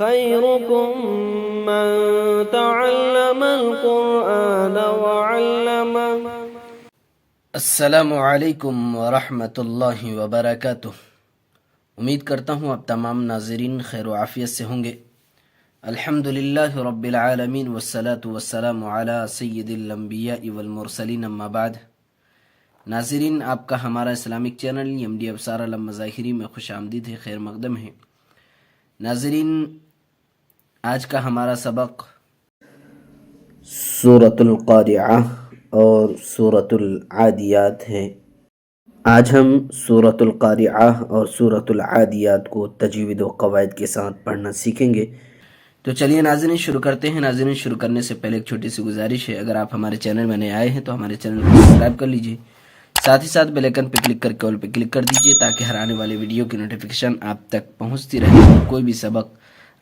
خيركم من تعلم القرآن وعلمه. السلام علیکم ورحمۃ اللہ وبرکاتہ. امید کرتا ہوں آپ تمام ناظرین خیر و عافیت سے ہوں گے. الحمدللہ رب العالمین والصلاة والسلام علی سید الانبیاء والمرسلین اما بعد. ناظرین، آپ کا ہمارا اسلامک چینل MD ابصار علم ظاہری میں خوش آمدید ہے، خیر مقدم ہے. ناظرین، آج کا ہمارا سبق سورۃ القارعہ اور سورۃ العادیات ہے. آج ہم سورۃ القارعہ اور سورۃ العادیات کو تجوید و قواعد کے ساتھ پڑھنا سیکھیں گے. تو چلیے ناظرین شروع کرتے ہیں. ناظرین، شروع کرنے سے پہلے ایک چھوٹی سی گزارش ہے، اگر آپ ہمارے چینل میں نئے آئے ہیں تو ہمارے چینل کو سبسکرائب کر لیجئے، ساتھ ہی ساتھ بیل آئیکن پہ کلک کر کے آل پہ کلک کر دیجئے تاکہ ہر آنے والے ویڈیو کی نوٹیفیکیشن آپ تک پہنچتی رہے اور کوئی بھی سبق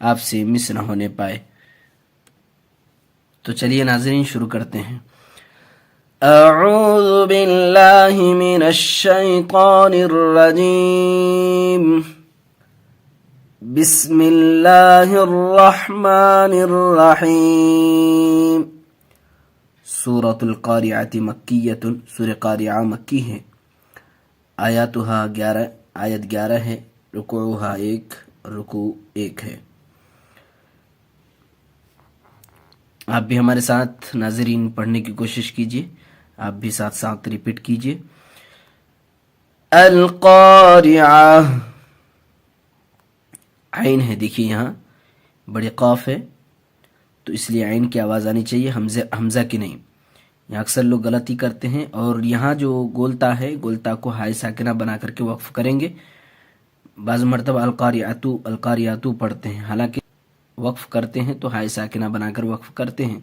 آپ سے مس نہ ہونے پائے. تو چلیے ناظرین شروع کرتے ہیں. اعوذ باللہ من الشیطان الرجیم، بسم اللہ الرحمن الرحیم. سورۃ القارعۃ مکیۃ، سورہ قارعہ مکی ہے. آیاتها 11، آیت 11 ہے. رکوعها 1، رکوع 1 ہے. آپ بھی ہمارے ساتھ ناظرین پڑھنے کی کوشش کیجئے، آپ بھی ساتھ ساتھ ریپیٹ کیجئے. القارعہ، عین ہے، دیکھیے یہاں بڑی قاف ہے تو اس لیے عین کی آواز آنی چاہیے، حمزہ کی نہیں. یہاں اکثر لوگ غلطی کرتے ہیں، اور یہاں جو گولتا ہے، گولتا کو ہائے ساکنہ بنا کر کے وقف کریں گے. بعض مرتبہ القاریاتو پڑھتے ہیں، حالانکہ وقف کرتے ہیں تو ہائے ساکنہ بنا کر وقف کرتے ہیں،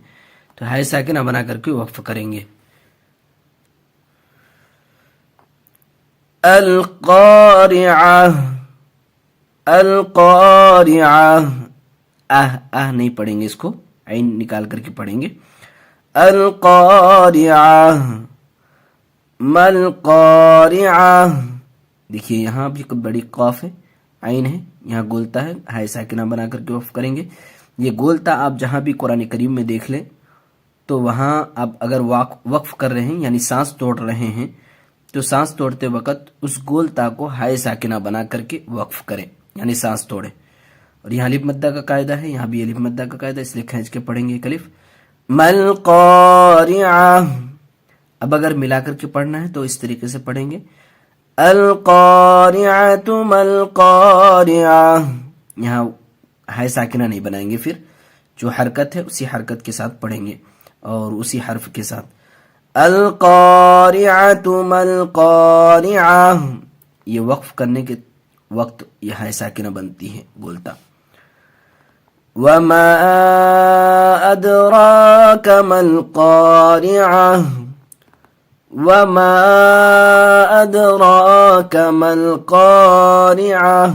تو ہائے ساکنہ بنا کر کے وقف کریں گے. القارعہ، القارعہ، نہیں پڑھیں گے، اس کو عین نکال کر کے پڑھیں گے. القارعہ، ملقارعہ. دیکھیے یہاں بھی بڑی قاف ہے، عین ہے، یہاں گولتا ہے، ہائے ساکنہ بنا کر کے وقف کریں گے. یہ گولتا آپ جہاں بھی قرآن کریم میں دیکھ لیں تو وہاں آپ اگر وقف کر رہے ہیں یعنی سانس توڑ رہے ہیں تو سانس توڑتے وقت اس گولتا کو ہائے ساکنہ بنا کر کے وقف کریں، یعنی سانس توڑیں. اور یہاں الف مدہ کا قاعدہ ہے، یہاں بھی الف مدہ کا قاعدہ، اس لیے کھینچ کے پڑھیں گے الف. ملقارعہ. اب اگر ملا کر کے پڑھنا ہے تو اس طریقے سے پڑھیں گے. القارعۃ ملقارعہ. یہاں ہائے ساکنہ نہیں بنائیں گے، پھر جو حرکت ہے اسی حرکت کے ساتھ پڑھیں گے اور اسی حرف کے ساتھ. القارعۃ ملقارعہ. یہ وقف کرنے کے وقت یہ ہائے ساکنہ بنتی ہے بولتا. وما ادراک ملقارعہ، وما ادراک ملقارعہ.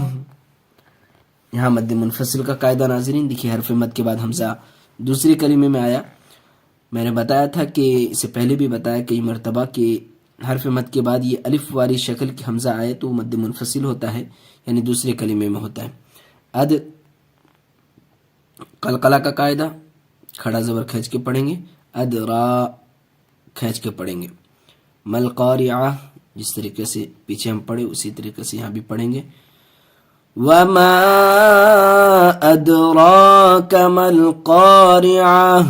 یہاں مد منفصل کا قاعدہ ناظرین، دیکھیے حرف مد کے بعد حمزہ دوسری کلمے میں آیا. میں نے بتایا تھا کہ اس سے پہلے بھی بتایا کئی مرتبہ کہ حرف مد کے بعد یہ الف والی شکل کی حمزہ آئے تو مد منفصل ہوتا ہے، یعنی دوسرے کلمے میں ہوتا ہے. اد، قلقلہ کا قاعدہ، کھڑا زبر کھینچ کے پڑھیں گے. ادرا، کھینچ کے پڑھیں گے. ملقارعہ، جس طریقے سے پیچھے ہم پڑھے اسی طریقے سے یہاں بھی پڑھیں گے. وما ادراک ملقارعہ.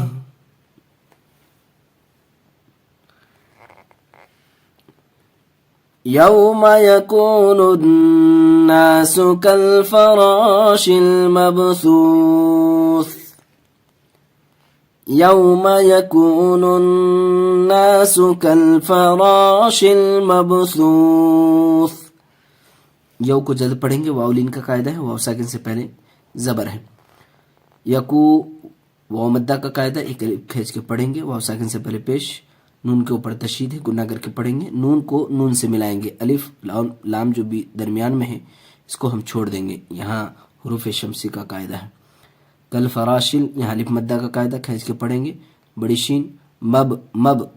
یوم یکون الناس کالفراش المبثوث. یوم یکون الناس کالفراش المبثوث. یو کو جلد پڑھیں گے، واو لین کا قاعدہ ہے، واو ساکن سے پہلے زبر ہے. یکو، واو مدہ کا قاعدہ، ایک الف کھینچ کے پڑھیں گے، واو ساکن سے پہلے پیش. نون کے اوپر تشدید ہے، گناہ کر کے پڑھیں گے. نون کو نون سے ملائیں گے، الف لام جو بھی درمیان میں ہے اس کو ہم چھوڑ دیں گے. یہاں حروف شمسی کا قاعدہ ہے. کل فراشل، یہاں الف مدہ کا قاعدہ، کھینچ کے پڑھیں گے. بڑی شین. مب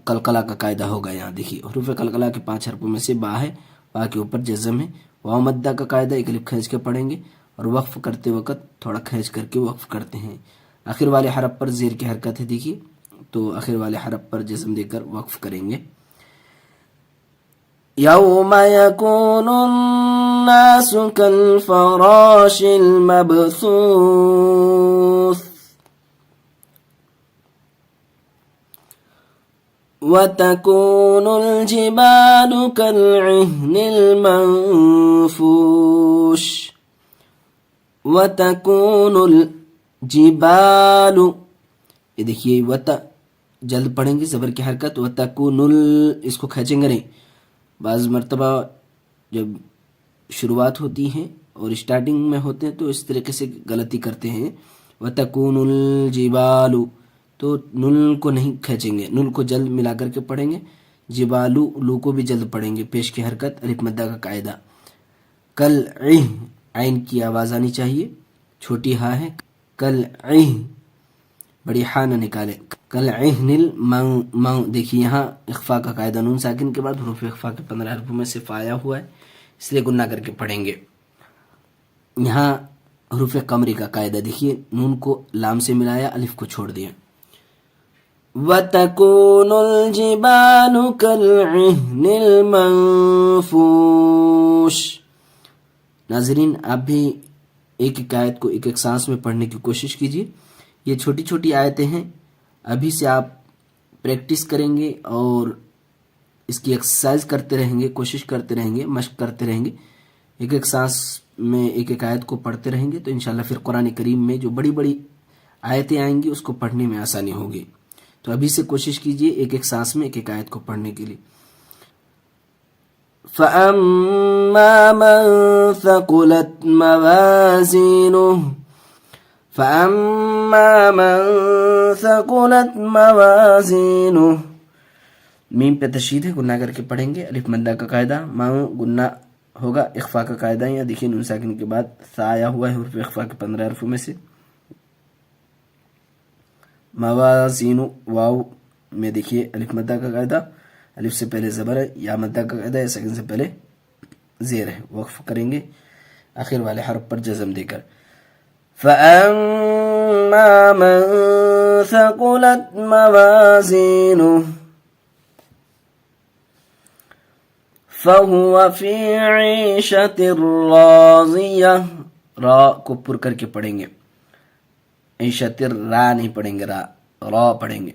قلقلہ کا قاعدہ ہوگا. یہاں دیکھیے حروف قلقلہ کے 5 حرفوں میں سے با ہے، با کے اوپر جزم ہے. واو مدہ کا قاعدہ، ایک الف کھینچ کے پڑھیں گے. اور وقف کرتے وقت تھوڑا کھینچ کر کے وقف کرتے ہیں. آخر والے حرف پر زیر کی حرکت ہے دیکھیے، تو آخر والے حرف پر جزم دے کر وقف کریں گے. یوم یکون الناس کالفراش المبثوث وتكون الجبال كالعهن المنفوش وتكون الجبال، یہ دیکھیے وتا جلد پڑھیں گے زبر کی حرکت، وتكون اس کو کھینچیں گے نہیں. بعض مرتبہ جب شروعات ہوتی ہیں اور اسٹارٹنگ میں ہوتے ہیں تو اس طریقے سے غلطی کرتے ہیں. وتكون الجبال، تو نل کو نہیں کھینچیں گے، نل کو جلد ملا کر کے پڑھیں گے. جبالو، لو کو بھی جلد پڑھیں گے. پیش کی حرکت الف مدہ کا قاعدہ. کل عین کی آواز آنی چاہیے، چھوٹی ہاں ہے. کل بڑی ہاں نہ نکالے. کل المو، دیکھیے یہاں اخفا کا قاعدہ، نون ساکن کے بعد حروف اخفا کے 15 حرفوں میں سے فا آیا ہوا ہے، اس لیے گنہ کر کے پڑھیں گے. یہاں حروف قمری کا قاعدہ دیکھیے، نون کو لام سے ملایا، الف کو چھوڑ دیا. وَتَكُونُ الْجِبَالُ كَالْعِهْنِ الْمَنفُوشِ. ناظرین آپ بھی ایک ایک آیت کو ایک ایک سانس میں پڑھنے کی کوشش کیجیے. یہ چھوٹی چھوٹی آیتیں ہیں، ابھی سے آپ پریکٹس کریں گے اور اس کی ایکسرسائز کرتے رہیں گے، کوشش کرتے رہیں گے، مشق کرتے رہیں گے. ایک ایک سانس میں ایک ایک آیت کو پڑھتے رہیں گے تو انشاءاللہ پھر قرآن کریم میں جو بڑی بڑی آیتیں آئیں گی اس کو پڑھنے میں آسانی ہوگی. تو ابھی سے کوشش کیجئے ایک ایک سانس میں ایک ایک آیت کو پڑھنے کے لیے. فَأَمَّا مَن ثَقُلَتْ مَوَازِينُهُ فَأَمَّا مَن ثَقُلَتْ مَوَازِينُهُ. میم پہ تشدید ہے، گنہ کر کے پڑھیں گے. الف مدہ کا قاعدہ، ماؤں گنہ ہوگا. اخفا کا قاعدہ یا دیکھیے نون ساکن کے بعد سا آیا ہوا ہے حروف اخفا کے 15 حرفوں میں سے. موازین، واو میں دیکھیے الف مدہ کا قاعدہ، الف سے پہلے زبر ہے، یا مدہ کا قاعدہ ہے، سیکنڈ سے پہلے زیر ہے. وقف کریں گے آخر والے حرف پر جزم دے کر. فَأَمَّا مَن ثَقُلَتْ مَوَازِينُهُ فَهُوَ فِي عِيشَةٍ رَاضِيَةٍ. را کو پر کر کے پڑھیں گے، عیشت را نہیں پڑھیں گے، را پڑھیں گے.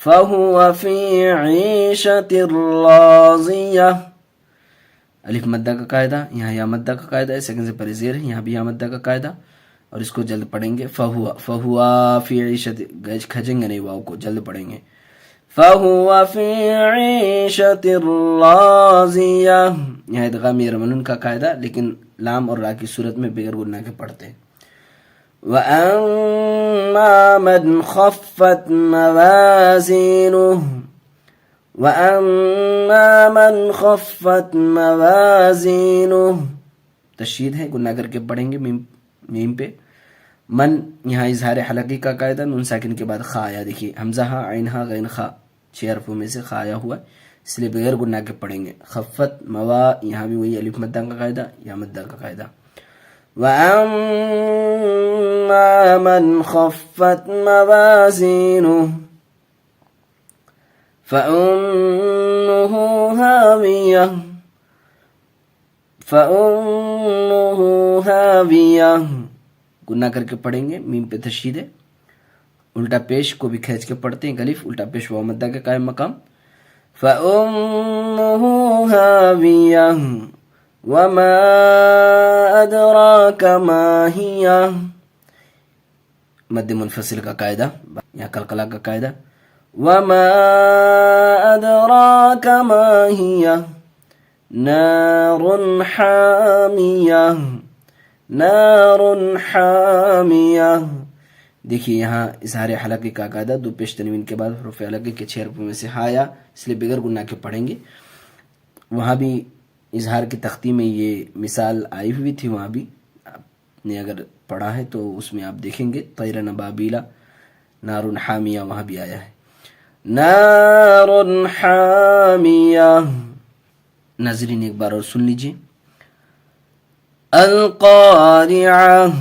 فَهُوَ فِي عِيشَةٍ رَاضِيَةٍ. الف مدہ کا قاعدہ، یہاں یا مدہ کا قاعدہ ہے، سیکنڈ سے پہلے زیر ہے، یہاں بھی یا مدہ کا قاعدہ، اور اس کو جلد پڑھیں گے. فَهُوَ فِي عِيشَةٍ، گج کھجیں گے نہیں، واو کو جلد پڑھیں گے. فَهُوَ فِي عِيشَةٍ رَاضِيَةٍ. یہاں ادغام یرملون کا قاعدہ، لیکن لام اور را کی صورت میں بغیر گنہ کے پڑھتے ہیں. وَأَمَّا مَنْ خَفَّتْ مَوَازِينُهُ وَأَمَّا مَنْ خَفَّتْ مَوَازِينُهُ. تشدید ہے، گنہ کر کے پڑھیں گے میم پہ. من، یہاں اظہار حلقی کا قاعدہ، نون ساکن کے بعد خا آیا، دیکھیے حمزہ ہا، عین ہا، غین خا، 6 حرفوں میں سے خا آیا ہوا ہے، اس لیے بغیر گنہ کے پڑھیں گے. خفت موا، یہاں بھی وہی الف مدہ کا قاعدہ یا مدہ کا قاعدہ. وَأَمَّا مَنْ خَفَّتْ مَوَازِينُهُ فَأُمُّهُ هَاوِيَةٌ گنہ کر کے پڑھیں گے، میم پہ تشدید ہے. الٹا پیش کو بھی کھینچ کے پڑھتے ہیں، الف الٹا پیش واو مدہ کا قائم مقام. فَأُمُّهُ هَاوِيَةٌ وَمَا أَدْرَاكَ مَا هِيَ. مد منفصل کا قاعدہ، یا قلقلہ کا قاعدہ. وَمَا أَدْرَاكَ مَا هِيَ نَارٌ حَامِيَةٌ. نَارٌ حَامِيَةٌ. دیکھیے یہاں اظہار حلقی کا قاعدہ، دو پیش تنوین کے بعد حروف حلقی کے 6 حرفوں میں سے ہایا، اس لیے بغیر گنہ کے پڑھیں گے. وہاں بھی اظہار کی تختی میں یہ مثال آئی ہوئی تھی، وہاں بھی آپ نے اگر پڑھا ہے تو اس میں آپ دیکھیں گے. طیرن بابیلا، نار حامیہ، وہاں بھی آیا ہے نار حامیہ. ناظرین ایک بار اور سن لیجیے. القارعة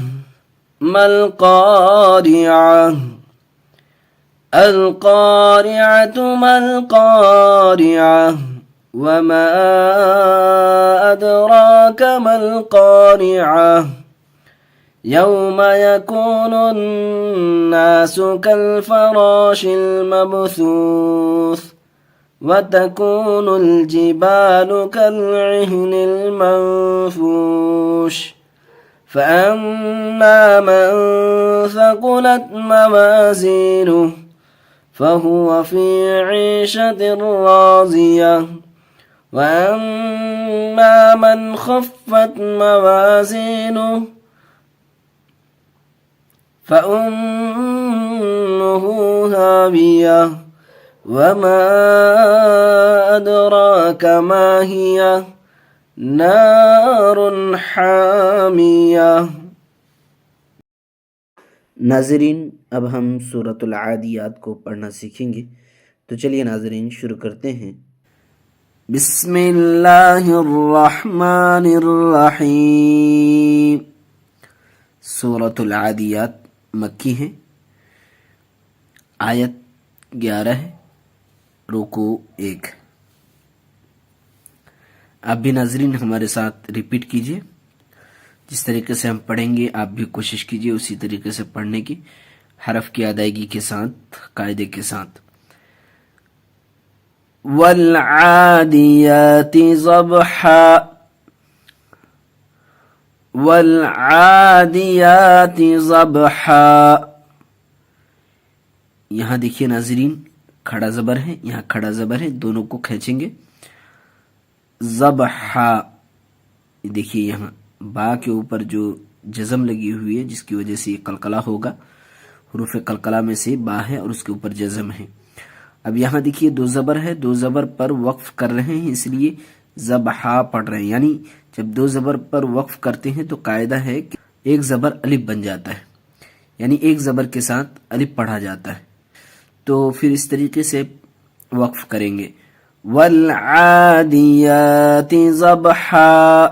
ما القارعة القارعة ما القارعة وما أدراك ما القارعة يوم يكون الناس كالفراش المبثوث وتكون الجبال كالعهن المنفوش فأما من ثقلت موازينه فهو في عيشة راضية وأما من خفت موازينه فأمه هاوية وما أدراك ما هي نار حامية. ناظرین اب ہم سورۃ العادیات کو پڑھنا سیکھیں گے، تو چلیے ناظرین شروع کرتے ہیں۔ بسم اللہ الرحمن الرحیم۔ سورۃ العادیات مکی ہے، آیت 11 ہے، رکوع 1۔ آپ بھی ناظرین ہمارے ساتھ ریپیٹ کیجئے، جس طریقے سے ہم پڑھیں گے آپ بھی کوشش کیجئے اسی طریقے سے پڑھنے کی، حرف کی ادائیگی کے ساتھ، قاعدے کے ساتھ۔ والعادیات ضبحا والعادیات ضبحا۔ یہاں دیکھیے ناظرین کھڑا زبر ہے، یہاں کھڑا زبر ہے، دونوں کو کھینچیں گے۔ ضبحا، دیکھیے یہاں با کے اوپر جو جزم لگی ہوئی ہے جس کی وجہ سے یہ قلقلہ ہوگا، حروف قلقلہ میں سے با ہے اور اس کے اوپر جزم ہے۔ اب یہاں دیکھیے دو زبر ہے، دو زبر پر وقف کر رہے ہیں، اس لیے ضبحا پڑھ رہے ہیں۔ یعنی جب دو زبر پر وقف کرتے ہیں تو قاعدہ ہے کہ ایک زبر الف بن جاتا ہے، یعنی ایک زبر کے ساتھ الف پڑھا جاتا ہے، تو پھر اس طریقے سے وقف کریں گے۔ والعادیات ضبحا،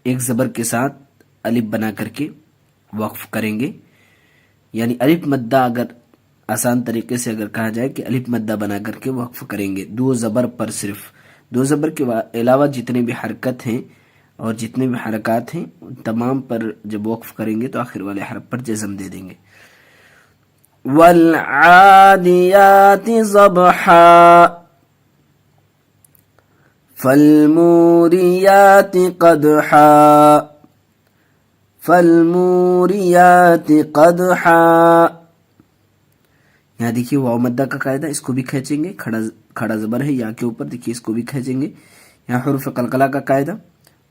ایک زبر کے ساتھ الف بنا کر کے وقف کریں گے، یعنی الف مدہ اگر آسان طریقے سے اگر کہا جائے کہ الف مدہ بنا کر کے وقف کریں گے، دو زبر پر، صرف دو زبر کے علاوہ جتنے بھی حرکت ہیں اور جتنے بھی حرکات ہیں تمام پر جب وقف کریں گے تو آخر والے حرف پر جزم دے دیں گے۔ والعادیات ضبحا فالموریات قدحا فالموریات قدحا۔ یہاں دیکھیے واو مدہ کا قاعدہ، اس کو بھی کھینچیں گے، کھڑا زبر ہے یا کے اوپر، دیکھیے اس کو بھی کھینچیں گے۔ یہاں حروف قلقلہ کا قاعدہ،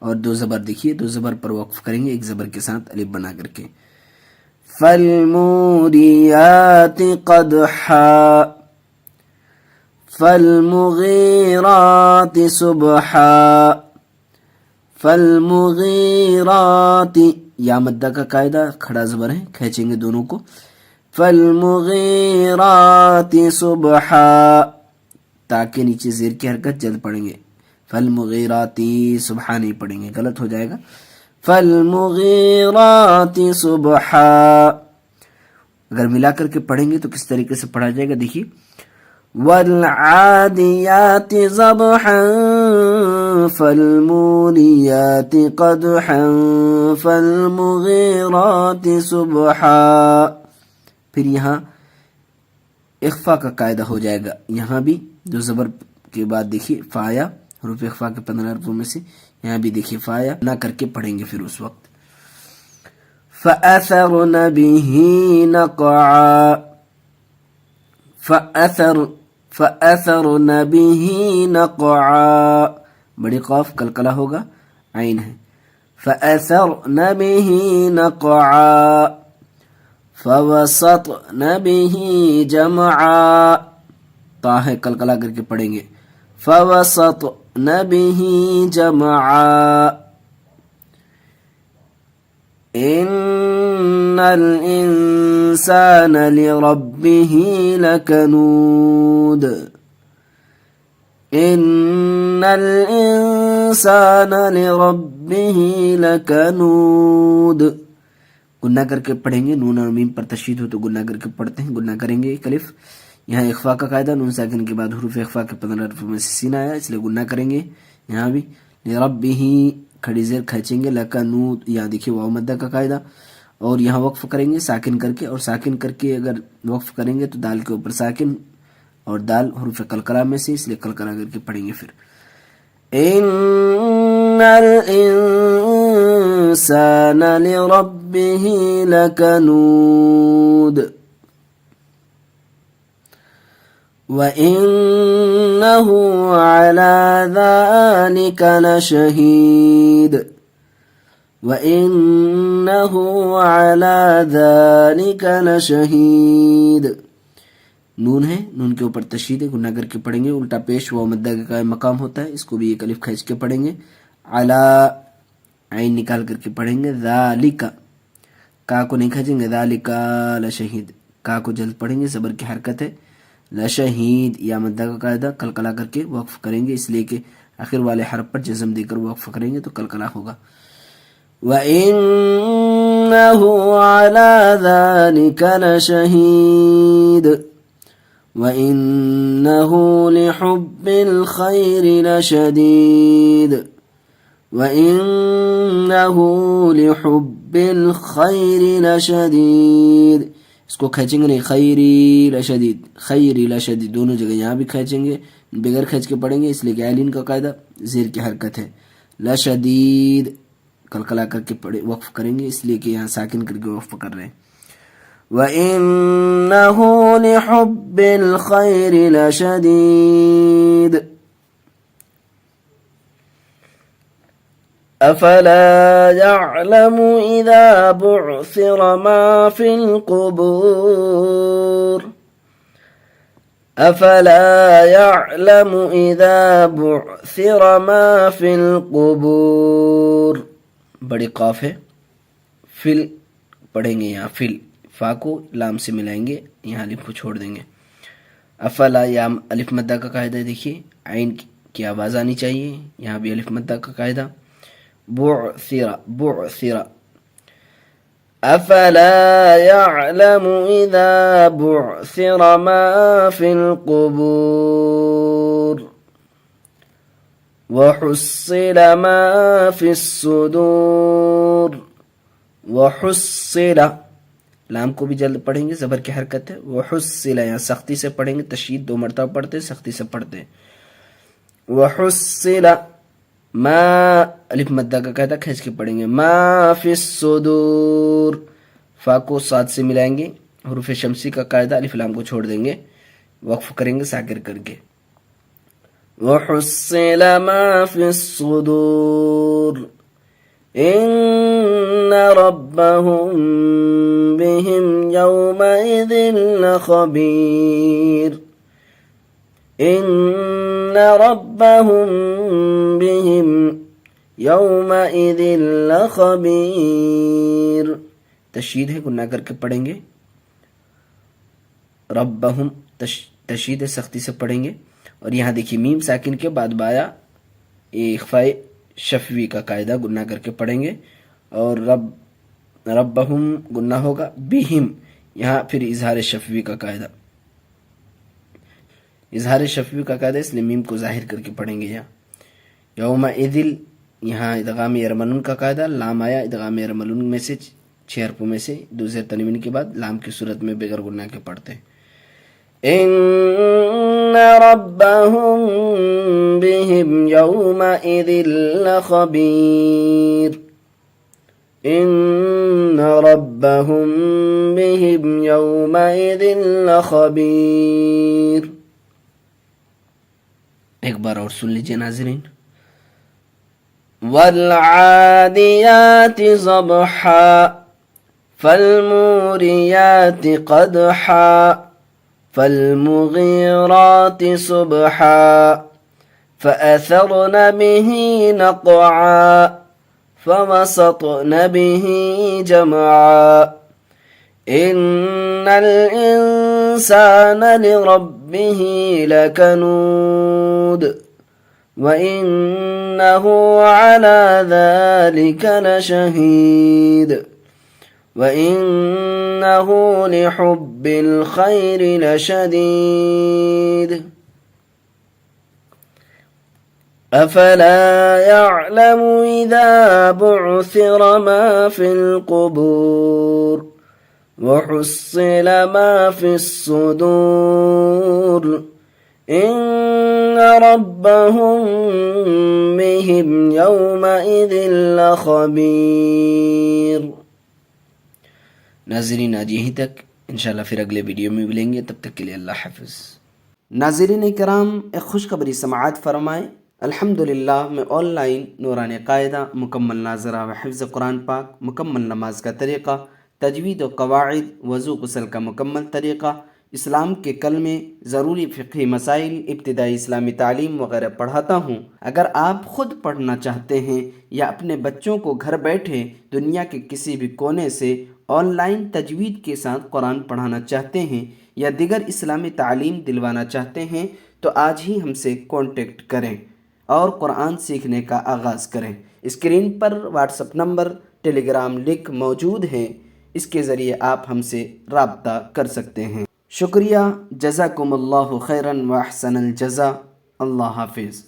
اور دو زبر دیکھیے، دو زبر پر وقف کریں گے ایک زبر کے ساتھ الف بنا کر کے۔ فالموریات قدحا فالمغیرات صبحا فالمغیرات، یا مدہ کا قاعدہ، کھڑا زبر ہے، کھینچیں گے دونوں کو۔ فالمغیرات صبحا، تاکہ نیچے زیر کی حرکت جلد پڑھیں گے، فالمغیرات صبحا نہیں پڑھیں گے، غلط ہو جائے گا۔ فالمغیرات صبحا، اگر ملا کر کے پڑھیں گے تو کس طریقے سے پڑھا جائے گا، دیکھیے والعادیات ضبحا فالموریات قدحا فالمغیرات صبحا۔ پھر یہاں اخفا کا قاعدہ ہو جائے گا، یہاں بھی دو زبر کے بعد دیکھیے فایا، حروف اخفا کے 15 حروفوں میں سے یہاں بھی دیکھیے فایا نہ کر کے پڑھیں گے۔ پھر اس وقت فأثرن به نقعا فأثرن به نقعا، بڑی قاف قلقلہ ہوگا، عین ہے۔ فأثرن به نقعا فوسطن به جمعا، تا ہے قلقلہ کر کے پڑھیں گے، فوسطن به جمعا۔ ان الانسان لربه لکنود ان الانسان لربه لکنود. گناہ کر کے پڑھیں گے، نون اور میم پر تشدید ہو تو گناہ کر کے پڑھتے ہیں، گناہ کریں گے ایک الف. یہاں اخفا کا قاعدہ، نون ساکن کے بعد حروف اخفا کے 15 حروف میں سے سین آیا، اس لیے گناہ کریں گے. یہاں بھی لربہ کھڑی زیر کھینچیں گے، لکنود. یہاں دیکھیے واو مدہ کا قاعدہ، اور یہاں وقف کریں گے ساکن کر کے، اور ساکن کر کے اگر وقف کریں گے تو دال کے اوپر ساکن، اور دال حروف قلقلہ میں سے، اس لیے قلقلہ کر کے پڑھیں گے. پھر ان الانسان لربه لکنود وَإِنَّهُ عَلَى ذَلِكَ لَشَهِيدٌ وَإِنَّهُ عَلَى ذَلِكَ لَشَهِيدٌ. نون ہے، نون کے اوپر تشدید ہے، گناہ کر کے پڑھیں گے. الٹا پیش واو مدہ کا قائم مقام ہوتا ہے، اس کو بھی ایک الف کھینچ کے پڑھیں گے. علا عین نکال کر کے پڑھیں گے. ذالک کا کو نہیں کھینچیں گے، ذالک لشہید. کا کو جلد پڑھیں گے، صبر کی حرکت ہے. لشہید یا مدہ کا قاعدہ، قلقلہ کر کے وقف کریں گے، اس لیے کہ آخر والے حرف پر جزم دے کر وقف کریں گے تو قلقلہ ہوگا. وَإِنَّهُ عَلَى ذَلِكَ لَشَهِيدٌ وَإِنَّهُ لِحُبِّ الْخَيْرِ لَشَدِيدٌ وَإِنَّهُ لِحُبِّ الْخَيْرِ لَشَدِيدٌ. اس کو کھینچیں گے نہیں، خیری لشدید، خیری لشدید دونوں جگہ یہاں بھی کھینچیں گے، بغیر کھینچ کے پڑھیں گے، اس لیے کہ عین کا قاعدہ زیر کی حرکت ہے. لشدید قلقلہ کر کے پڑھے وقف کریں گے، اس لیے کہ یہاں ساکن کر کے وقف کر رہے ہیں. وَإِنَّهُ لِحُبِّ الْخَيْرِ لَشَدِيدٌ أَفَلَا يَعْلَمُ إِذَا بُعْثِرَ مَا فِي الْقُبُورِ أَفَلَا يَعْلَمُ إِذَا بُعْثِرَ مَا فِي الْقُبُورِ. بڑی قاف ہے، فل پڑھیں گے، یہاں فل فا کو لام سے ملائیں گے، یہاں الف کو چھوڑ دیں گے. افلا یا الف مدہ کا قاعدہ دیکھیے، عین کی آواز آنی چاہیے، یہاں بھی الف مدہ کا قاعدہ. بعثر بعثر افلا يعلم اذا بعثر ما في القبور وحصل ما في الصدور. وحصل لام کو بھی جلد پڑھیں گے، زبر کی حرکت ہے. وحصل یہاں سختی سے پڑھیں گے، تشدید 2 مرتبہ پڑھتے ہیں، سختی سے پڑھتے ہیں. وحصل ما الف مدہ کا قاعدہ کھینچ کے پڑھیں گے. ما فی الصدور فا کو صاد سے ملائیں گے، حروف شمسی کا قاعدہ، الف لام کو چھوڑ دیں گے، وقف کریں گے ساکر کر کے. وحصل ما فی الصدور ان ربهم بهم يومئذ لخبیر. ان ربهم بهم يومئذ لخبیر. تشدید ہے، گناہ کر کے پڑھیں گے. ربهم تشدید ہے، سختی سے پڑھیں گے. اور یہاں دیکھیے میم ساکن کے بعد بایا اخفاء شفوی کا قاعدہ، گناہ کر کے پڑھیں گے. اور ربهم گناہ ہوگا، بہم یہاں پھر اظہار شفوی کا قاعدہ، اظہار شفوی کا قاعدہ، اس لیے میم کو ظاہر کر کے پڑھیں گے. یہاں یومئذ یہاں ادغام یرملون کا قاعدہ، لام آیا ادغام یرملون میں سے 6 حرفوں میں سے، 2 زیر تنوین کے بعد لام کی صورت میں بغیر گناہ کے پڑھتے ہیں. ان ربهم بهم يومئذ لخبیر. ان ربهم بهم يومئذ لخبیر. ایک بار اور سن لیجئے ناظرین. والعادیات ضبحا فالموریات قدحا فالمغیرات صبحا فأثرن به نقعا فوسطن به جمعا. ان الانسان لربه لکنود وإنه على ذلك لشهيد وإنه لحب الخير لشديد أفلا يعلم إذا بعثر ما في القبور وحصل ما في الصدور إن ربهم بهم يومئذ لخبير. ناظرین آج یہیں تک، انشاءاللہ پھر اگلے ویڈیو میں ملیں گے، تب تک کے لیے اللہ حافظ. ناظرین کرام، ایک خوشخبری سماعت فرمائیں. الحمدللہ میں آن لائن نورانی قاعدہ، مکمل ناظرہ و حفظ قرآن پاک، مکمل نماز کا طریقہ، تجوید و قواعد، وضو غسل کا مکمل طریقہ، اسلام کے کلمے، ضروری فقہی مسائل، ابتدائی اسلامی تعلیم وغیرہ پڑھاتا ہوں. اگر آپ خود پڑھنا چاہتے ہیں یا اپنے بچوں کو گھر بیٹھے دنیا کے کسی بھی کونے سے آن لائن تجوید کے ساتھ قرآن پڑھانا چاہتے ہیں یا دیگر اسلامی تعلیم دلوانا چاہتے ہیں تو آج ہی ہم سے کانٹیکٹ کریں اور قرآن سیکھنے کا آغاز کریں. اسکرین پر واٹس اپ نمبر، ٹیلی گرام لنک موجود ہیں، اس کے ذریعے آپ ہم سے رابطہ کر سکتے ہیں. شکریہ. جزاکم اللہ خیراً و احسن الجزا. اللہ حافظ.